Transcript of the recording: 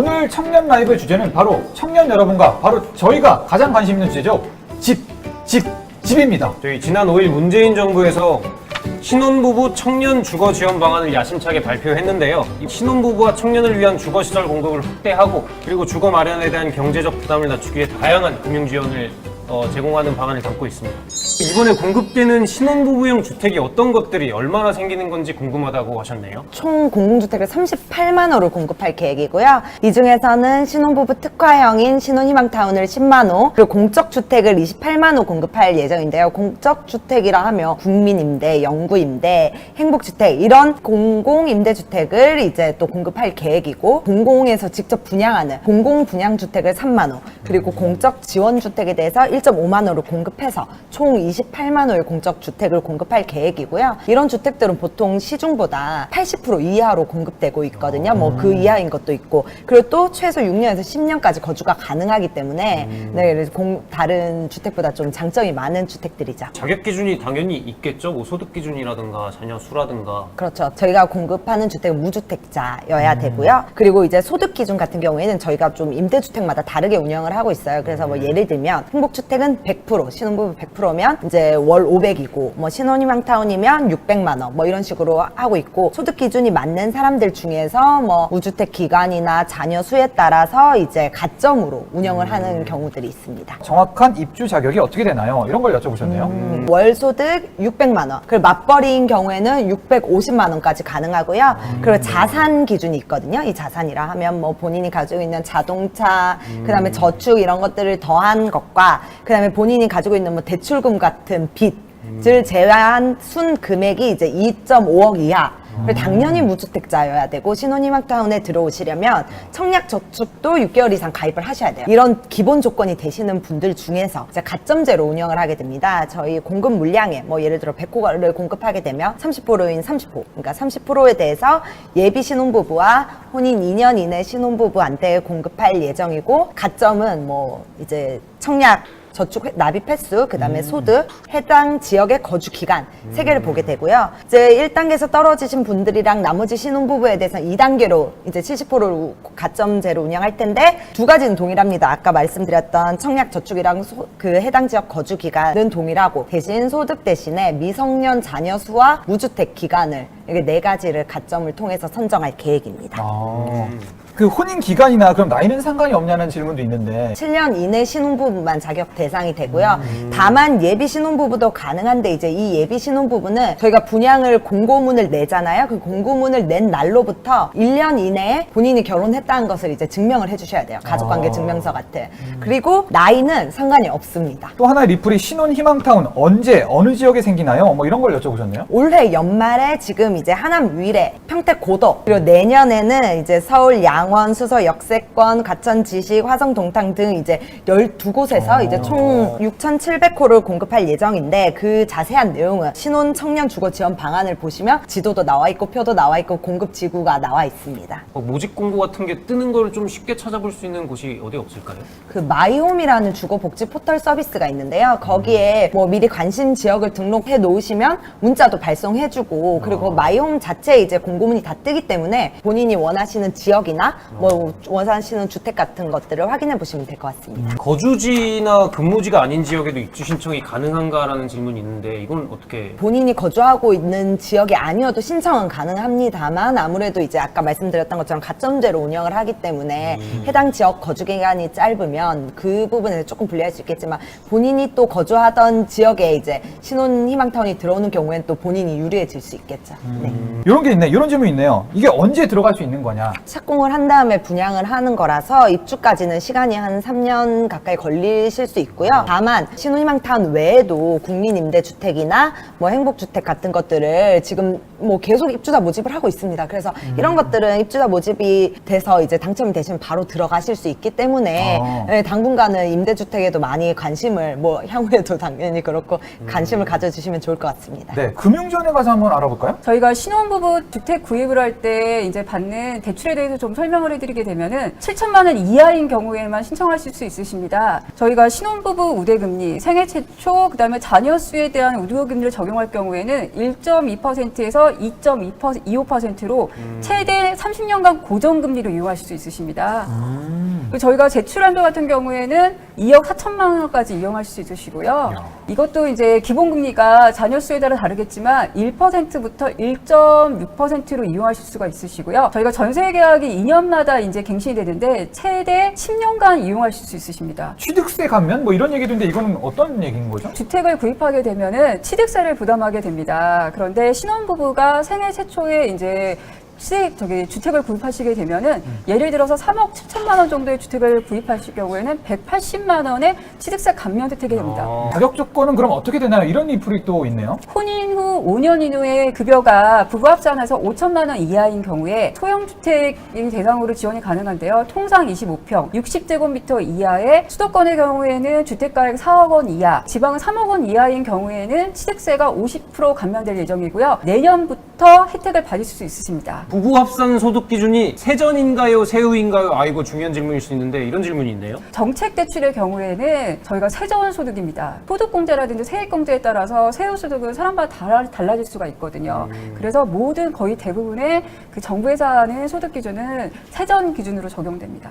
오늘 청년 라이브의 주제는 바로 청년 여러분과 바로 저희가 가장 관심 있는 주제죠. 집입니다. 저희 지난 5일 문재인 정부에서 신혼부부 청년 주거 지원 방안을 야심차게 발표했는데요. 이 신혼부부와 청년을 위한 주거시설 공급을 확대하고 그리고 주거 마련에 대한 경제적 부담을 낮추기 위해 다양한 금융 지원을 제공하는 방안을 담고 있습니다. 이번에 공급되는 신혼부부용 주택이 어떤 것들이 얼마나 생기는 건지 궁금하다고 하셨네요. 총 공공주택을 38만 호를 공급할 계획이고요. 이 중에서는 신혼부부 특화형인 신혼희망타운을 10만 호, 그리고 공적주택을 28만 호 공급할 예정인데요. 공적주택이라 하면 국민임대, 영구임대, 행복주택 이런 공공임대주택을 이제 또 공급할 계획이고, 공공에서 직접 분양하는 공공분양주택을 3만 호, 그리고 공적지원주택에 대해서 1.5만 호를 공급해서 총 28만 호의 공적주택을 공급할 계획이고요. 이런 주택들은 보통 시중보다 80% 이하로 공급되고 있거든요. 뭐 그 이하인 것도 있고, 그리고 또 최소 6년에서 10년까지 거주가 가능하기 때문에 네, 그래서 다른 주택보다 좀 장점이 많은 주택들이죠. 자격 기준이 당연히 있겠죠. 뭐 소득 기준이라든가 자녀 수라든가. 그렇죠. 저희가 공급하는 주택은 무주택자여야 되고요. 그리고 이제 소득 기준 같은 경우에는 저희가 좀 임대주택마다 다르게 운영을 하고 있어요. 그래서 뭐 예를 들면 행복주택은 100%, 신혼부부 100%면 이제 월 500이고, 뭐 신혼희망타운이면 600만 원, 뭐 이런 식으로 하고 있고, 소득 기준이 맞는 사람들 중에서 뭐 무주택 기간이나 자녀 수에 따라서 이제 가점으로 운영을 하는 경우들이 있습니다. 정확한 입주 자격이 어떻게 되나요? 이런 걸 여쭤보셨네요. 월 소득 600만 원, 그리고 맞벌이인 경우에는 650만 원까지 가능하고요. 그리고 자산 기준이 있거든요. 이 자산이라 하면 뭐 본인이 가지고 있는 자동차, 그다음에 저축 이런 것들을 더한 것과, 그다음에 본인이 가지고 있는 뭐 대출금 같은 빚을 제외한 순 금액이 이제 2.5억 이하. 그리고 당연히 무주택자여야 되고, 신혼희망타운에 들어오시려면 청약저축도 6개월 이상 가입을 하셔야 돼요. 이런 기본 조건이 되시는 분들 중에서 이제 가점제로 운영을 하게 됩니다. 저희 공급 물량에 뭐 예를 들어 100호를 공급하게 되면 30%인 30호, 그러니까 30%에 대해서 예비 신혼부부와 혼인 2년 이내 신혼부부한테 공급할 예정이고, 가점은 뭐 이제 청약 저축 납입 횟수, 그 다음에 소득, 해당 지역의 거주 기간 세 개를 보게 되고요. 이제 1단계에서 떨어지신 분들이랑 나머지 신혼부부에 대해서는 2단계로 이제 70%로 가점제로 운영할 텐데, 두 가지는 동일합니다. 아까 말씀드렸던 청약 저축이랑 그 해당 지역 거주 기간은 동일하고, 대신 소득 대신에 미성년 자녀 수와 무주택 기간을, 이게 네 가지를 가점을 통해서 선정할 계획입니다. 그 혼인 기간이나 그럼 나이는 상관이 없냐는 질문도 있는데 7년 이내 신혼부부만 자격 대상이 되고요. 다만 예비 신혼부부도 가능한데, 이제 이 예비 신혼부부는 저희가 분양을 공고문을 내잖아요. 그 공고문을 낸 날로부터 1년 이내에 본인이 결혼했다는 것을 이제 증명을 해주셔야 돼요. 가족관계 증명서 같은. 그리고 나이는 상관이 없습니다. 또 하나의 리플이 신혼희망타운 언제 어느 지역에 생기나요? 뭐 이런 걸 여쭤보셨네요. 올해 연말에 지금 이제 하남 위례, 평택 고덕, 그리고 내년에는 이제 서울 양원, 수서 역세권, 가천 지식, 화성 동탄 등 이제 12곳에서 이제 총 6,700호를 공급할 예정인데, 그 자세한 내용은 신혼 청년 주거 지원 방안을 보시면 지도도 나와 있고 표도 나와 있고 공급 지구가 나와 있습니다. 모집 공고 같은 게 뜨는 걸 좀 쉽게 찾아볼 수 있는 곳이 어디 없을까요? 그 마이홈이라는 주거복지 포털 서비스가 있는데요. 거기에 뭐 미리 관심 지역을 등록해 놓으시면 문자도 발송해주고, 그리고 마이홈 자체에 이제 공고문이 다 뜨기 때문에 본인이 원하시는 지역이나 뭐 원하시는 주택 같은 것들을 확인해 보시면 될 것 같습니다. 거주지나 근무지가 아닌 지역에도 입주 신청이 가능한가라는 질문이 있는데, 이건 어떻게? 본인이 거주하고 있는 지역이 아니어도 신청은 가능합니다만, 아무래도 이제 아까 말씀드렸던 것처럼 가점제로 운영을 하기 때문에 해당 지역 거주 기간이 짧으면 그 부분에서 조금 불리할 수 있겠지만, 본인이 또 거주하던 지역에 이제 신혼희망타운이 들어오는 경우에는 또 본인이 유리해질 수 있겠죠. 네. 이런 게 있네. 이런 질문이 있네요. 이게 언제 들어갈 수 있는 거냐? 착공을 한 다음에 분양을 하는 거라서 입주까지는 시간이 한 3년 가까이 걸리실 수 있고요. 다만 신혼희망타운 외에도 국민임대주택이나 뭐 행복주택 같은 것들을 지금 뭐 계속 입주자 모집을 하고 있습니다. 그래서 이런 것들은 입주자 모집이 돼서 이제 당첨이 되시면 바로 들어가실 수 있기 때문에 네, 당분간은 임대주택에도 많이 관심을, 뭐 향후에도 당연히 그렇고 관심을 가져주시면 좋을 것 같습니다. 네, 금융지원에 가서 한번 알아볼까요? 저희가 신혼부부 주택 구입을 할 때 이제 받는 대출에 대해서 좀 설명 설명을 해드리게 되면은 7천만 원 이하인 경우에만 신청하실 수 있으십니다. 저희가 신혼부부 우대금리, 생애 최초, 그다음에 자녀 수에 대한 우대금리를 적용할 경우에는 1.2%에서 2.25%로 최대 30년간 고정금리로 이용하실 수 있으십니다. 그리고 저희가 제출한도 같은 경우에는 2억 4천만 원까지 이용하실 수 있으시고요. 이것도 이제 기본금리가 자녀 수에 따라 다르겠지만 1%부터 1.6%로 이용하실 수가 있으시고요. 저희가 전세 계약이 2년마다 이제 갱신이 되는데 최대 10년간 이용하실 수 있으십니다. 취득세 감면 뭐 이런 얘기도 있는데 이거는 어떤 얘기인 거죠? 주택을 구입하게 되면은 취득세를 부담하게 됩니다. 그런데 신혼부부가 생애 최초에 이제 주택을 구입하시게 되면은 예를 들어서 3억 7천만 원 정도의 주택을 구입하실 경우에는 180만 원의 취득세 감면 혜택이 됩니다. 자격 조건은 그럼 어떻게 되나요? 이런 인풀이 또 있네요. 혼인 후 5년 이후에 급여가 부부 합산해서 5천만 원 이하인 경우에 소형주택이 대상으로 지원이 가능한데요. 통상 25평, 60제곱미터 이하의 수도권의 경우에는 주택가액 4억 원 이하, 지방은 3억 원 이하인 경우에는 취득세가 50% 감면될 예정이고요. 내년부터 혜택을 받을 수 있으십니다. 부부 합산 소득 기준이 세전인가요, 세후인가요? 아, 이거 중요한 질문일 수 있는데 이런 질문이 있네요. 정책 대출의 경우에는 저희가 세전 소득입니다. 소득공제라든지 세액공제에 따라서 세후 소득은 사람마다 달라질 수가 있거든요. 그래서 모든 거의 대부분의 그 정부에서 하는 소득 기준은 세전 기준으로 적용됩니다.